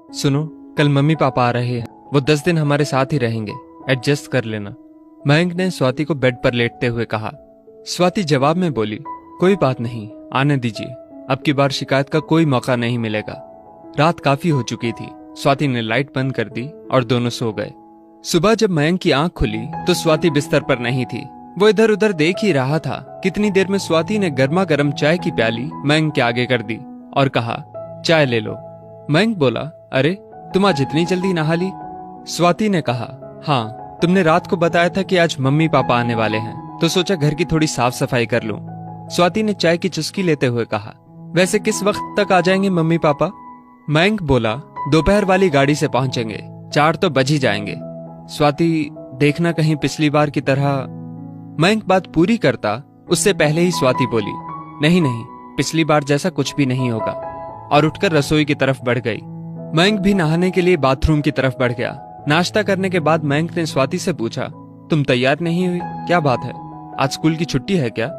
सुनो, कल mummy papa आ रहे हैं। वो 10 दिन हमारे साथ ही रहेंगे, एडजस्ट कर लेना। मयंक ने स्वाति को बेड पर लेटते हुए कहा। स्वाति जवाब में बोली, कोई बात नहीं, आने दीजिए, अब की बार शिकायत का कोई मौका नहीं मिलेगा। रात काफी हो चुकी थी। स्वाति ने लाइट बंद कर दी और दोनों सो गए। सुबह जब मयंक की आंख खुली तो स्वाति बिस्तर पर नहीं थी। वो इधर उधर देख ही रहा था। कितनी देर में स्वाति ने गर्मा गर्म चाय की प्याली मयंक के आगे कर दी और कहा, चाय ले लो। मयंक बोला, अरे तुम आज इतनी जल्दी नहा ली? स्वाति ने कहा, हाँ, तुमने रात को बताया था कि आज मम्मी पापा आने वाले हैं, तो सोचा घर की थोड़ी साफ सफाई कर लूं। स्वाति ने चाय की चुस्की लेते हुए कहा, वैसे किस वक्त तक आ जाएंगे मम्मी पापा? मयंक बोला, दोपहर वाली गाड़ी से पहुंचेंगे, 4 तो बज ही जाएंगे। स्वाति, देखना कहीं पिछली बार की तरह। मयंक बात पूरी करता उससे पहले ही स्वाति बोली, नहीं नहीं, पिछली बार जैसा कुछ भी नहीं होगा, और उठकर रसोई की तरफ बढ़ गई। मयंक भी नहाने के लिए बाथरूम की तरफ बढ़ गया। नाश्ता करने के बाद मयंक ने स्वाति से पूछा, तुम तैयार नहीं हुई? क्या बात है, आज स्कूल की छुट्टी है क्या?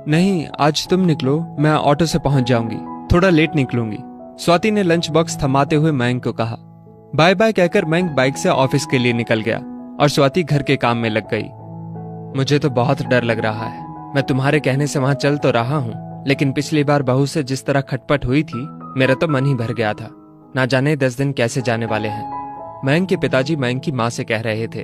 नहीं, आज तुम निकलो, मैं ऑटो से पहुंच जाऊंगी, थोड़ा लेट निकलूंगी। स्वाति ने लंच बॉक्स थमाते हुए मयंक को कहा। बाय बाय कहकर मयंक बाइक से ऑफिस के लिए निकल गया और स्वाति घर के काम में लग गई। मुझे तो बहुत डर लग रहा है। मैं तुम्हारे कहने से वहां चल तो रहा हूँ, लेकिन पिछली बार बहू से जिस तरह खटपट हुई थी, मेरा तो मन ही भर गया था। ना जाने 10 दिन कैसे जाने वाले हैं। मयंक के पिताजी मयंक की माँ से कह रहे थे।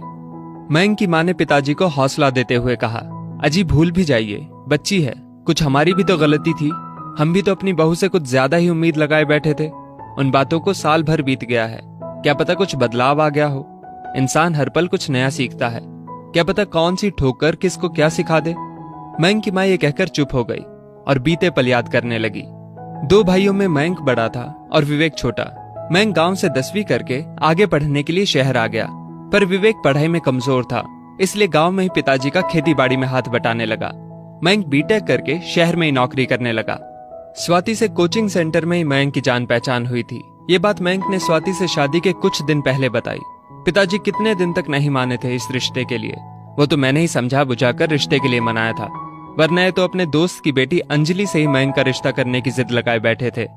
मयंक की माँ ने पिताजी को हौसला देते हुए कहा, अजी भूल भी जाइए, बच्ची है, कुछ हमारी भी तो गलती थी। हम भी तो अपनी बहू से कुछ ज्यादा ही उम्मीद लगाए बैठे थे। उन बातों को साल भर बीत गया है, क्या पता कुछ बदलाव आ गया हो। इंसान हर पल कुछ नया सीखता है, क्या पता कौन सी ठोकर किसको क्या सिखा दे। मयंक की माँ ये कहकर चुप हो गई और बीते पल याद करने लगी। 2 भाइयों में मयंक बड़ा था और विवेक छोटा। मयंक गांव से 10वीं करके आगे पढ़ने के लिए शहर आ गया, पर विवेक पढ़ाई में कमजोर था, इसलिए गांव में ही पिताजी का खेती बाड़ी में हाथ बटाने लगा। मयंक बीटेक करके शहर में ही नौकरी करने लगा। स्वाति से कोचिंग सेंटर में ही मयंक की जान पहचान हुई थी। ये बात मयंक ने स्वाति से शादी के कुछ दिन पहले बताई। पिताजी कितने दिन तक नहीं माने थे इस रिश्ते के लिए। वो तो मैंने ही समझा बुझाकर रिश्ते के लिए मनाया था, वरना तो अपने दोस्त की बेटी अंजलि से ही मयंक का रिश्ता करने की जिद लगाए बैठे थे।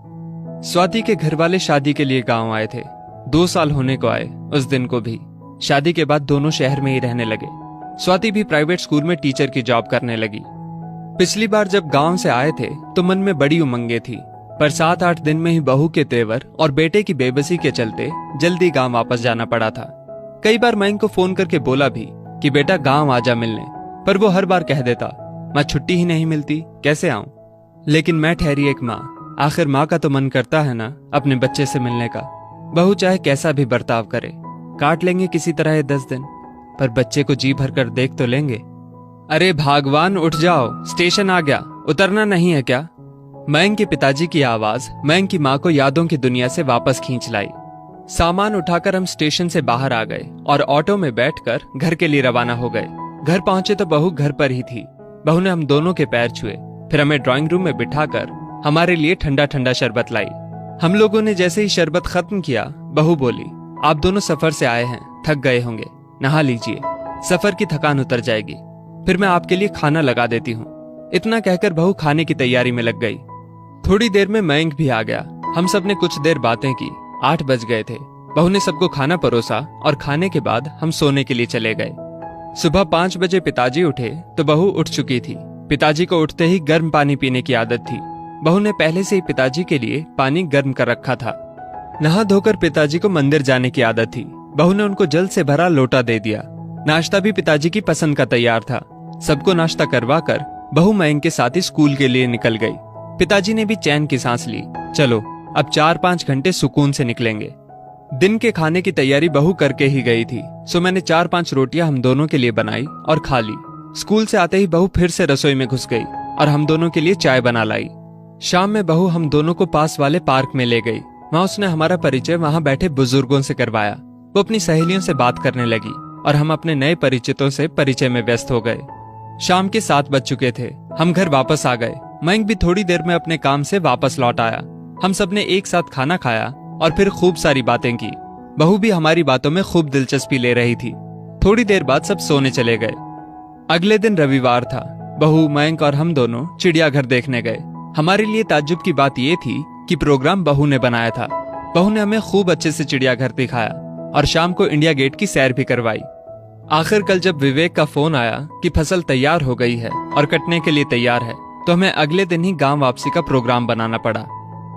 स्वाति के घर वाले शादी के लिए गांव आए थे। 2 साल होने को आए उस दिन को भी। शादी के बाद दोनों शहर में ही रहने लगे। स्वाति भी प्राइवेट स्कूल में टीचर की जॉब करने लगी। पिछली बार जब गांव से आए थे तो मन में बड़ी उमंगे थी, पर 7-8 दिन में ही बहू के तेवर और बेटे की बेबसी के चलते जल्दी गांव वापस जाना पड़ा था। कई बार मयंक को फोन करके बोला भी कि बेटा गांव आजा मिलने, पर वो हर बार कह देता, माँ छुट्टी ही नहीं मिलती, कैसे आऊं। लेकिन मैं ठहरी एक माँ, आखिर माँ का तो मन करता है ना अपने बच्चे से मिलने का। बहू चाहे कैसा भी बर्ताव करे, काट लेंगे किसी तरह ये 10 दिन, पर बच्चे को जी भर कर देख तो लेंगे। अरे भागवान, उठ जाओ, स्टेशन आ गया, उतरना नहीं है क्या? मयंक के पिताजी की आवाज मयंक की माँ को यादों की दुनिया से वापस खींच लाई। सामान उठाकर हम स्टेशन से बाहर आ गए और ऑटो में बैठकर घर के लिए रवाना हो गए। घर पहुंचे तो बहू घर पर ही थी। बहू ने हम दोनों के पैर छुए, फिर हमें ड्राइंग रूम में बिठाकर हमारे लिए ठंडा ठंडा शरबत लाई। हम लोगों ने जैसे ही शरबत खत्म किया, बहू बोली, आप दोनों सफर से आए हैं, थक गए होंगे, नहा लीजिए, सफर की थकान उतर जाएगी, फिर मैं आपके लिए खाना लगा देती हूँ। इतना कहकर बहू खाने की तैयारी में लग गई। थोड़ी देर में मयंक भी आ गया। हम सब ने कुछ देर बातें की। 8 बज गए थे। बहू ने सबको खाना परोसा और खाने के बाद हम सोने के लिए चले गए। सुबह 5 बजे पिताजी उठे तो बहू उठ चुकी थी। पिताजी को उठते ही गर्म पानी पीने की आदत थी। बहू ने पहले से ही पिताजी के लिए पानी गर्म कर रखा था। नहा धोकर पिताजी को मंदिर जाने की आदत थी। बहू ने उनको जल से भरा लोटा दे दिया। नाश्ता भी पिताजी की पसंद का तैयार था। सबको नाश्ता करवा कर बहू मयंक के साथ ही स्कूल के लिए निकल गई। पिताजी ने भी चैन की सांस ली। चलो अब 4-5 घंटे सुकून से निकलेंगे। दिन के खाने की तैयारी बहू करके ही गई थी, सो मैंने 4-5 रोटियां हम दोनों के लिए बनाई और खा ली। स्कूल से आते ही बहू फिर से रसोई में घुस गई और हम दोनों के लिए चाय बना लाई। शाम में बहू हम दोनों को पास वाले पार्क में ले गई। वहां उसने हमारा परिचय वहां बैठे बुजुर्गों से करवाया। वो अपनी सहेलियों से बात करने लगी और हम अपने नए परिचितों से परिचय में व्यस्त हो गए। शाम के 7 बज चुके थे। हम घर वापस आ गए। मयंक भी थोड़ी देर में अपने काम से वापस लौट आया। हम सबने एक साथ खाना खाया और फिर खूब सारी बातें की। बहू भी हमारी बातों में खूब दिलचस्पी ले रही थी। थोड़ी देर बाद सब सोने चले गए। अगले दिन रविवार था। बहू, मयंक और हम दोनों चिड़ियाघर देखने गए। हमारे लिए ताज्जुब की बात यह थी कि प्रोग्राम बहू ने बनाया था। बहू ने हमें खूब अच्छे से चिड़ियाघर दिखाया और शाम को इंडिया गेट की सैर भी करवाई। आखिर कल जब विवेक का फोन आया कि फसल तैयार हो गई है और कटने के लिए तैयार है, तो हमें अगले दिन ही गांव वापसी का प्रोग्राम बनाना पड़ा।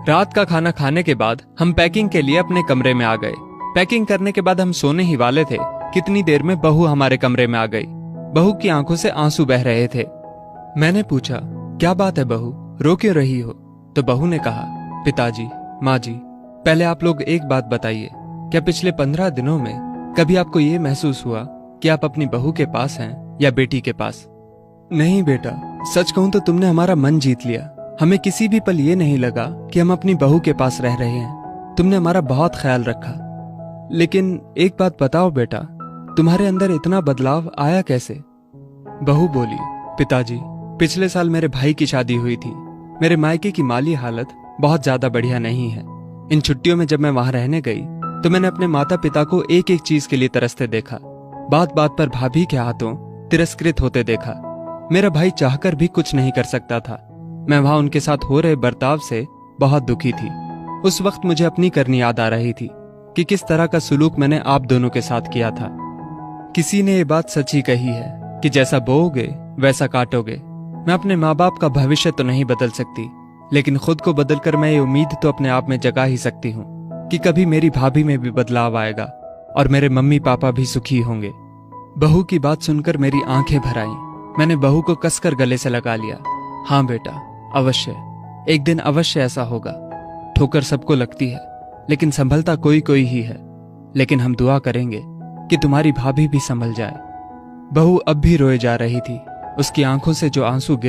रात का खाना खाने के बाद हम पैकिंग के लिए अपने कमरे में आ गए। पैकिंग करने के बाद हम सोने ही वाले थे, कितनी देर में बहू हमारे कमरे में आ गई। बहू की आंखों से आंसू बह रहे थे। मैंने पूछा, क्या बात है बहू, रो क्यों रही हो? तो बहू ने कहा, पिताजी, माँ जी, पहले आप लोग एक बात बताइए, क्या पिछले 15 दिनों में कभी आपको ये महसूस हुआ कि आप अपनी बहू के पास हैं या बेटी के पास? नहीं बेटा, सच कहूं तो तुमने हमारा मन जीत लिया। हमें किसी भी पल ये नहीं लगा कि हम अपनी बहू के पास रह रहे हैं। तुमने हमारा बहुत ख्याल रखा। लेकिन एक बात बताओ बेटा, तुम्हारे अंदर इतना बदलाव आया कैसे? बहू बोली, पिताजी, पिछले साल मेरे भाई की शादी हुई थी। मेरे मायके की माली हालत बहुत ज्यादा बढ़िया नहीं है। इन छुट्टियों में जब मैं वहां रहने गई तो मैंने अपने माता पिता को एक एक चीज के लिए तरसते देखा। बात बात पर भाभी के हाथों तिरस्कृत होते देखा। मेरा भाई चाहकर भी कुछ नहीं कर सकता था। मैं वहां उनके साथ हो रहे बर्ताव से बहुत दुखी थी। उस वक्त मुझे अपनी करनी याद आ रही थी कि किस तरह का सुलूक मैंने आप दोनों के साथ किया था। किसी ने ये बात सच्ची कही है कि जैसा बोओगे वैसा काटोगे। मैं अपने माँ बाप का भविष्य तो नहीं बदल सकती, लेकिन खुद को बदलकर मैं ये उम्मीद तो अपने आप में जगा ही सकती हूँ कि कभी मेरी भाभी में भी बदलाव आएगा और मेरे मम्मी पापा भी सुखी होंगे। बहू की बात सुनकर मेरी आंखें भर आईं। मैंने बहू को कसकर गले से लगा लिया। हाँ बेटा, अवश्य, एक दिन अवश्य ऐसा होगा। ठोकर सबको लगती है, लेकिन संभलता कोई कोई ही है। लेकिन हम दुआ करेंगे कि तुम्हारी भाभी भी संभल जाए। बहू अब भी रोए जा रही थी। उसकी आंखों से जो आंसू गिर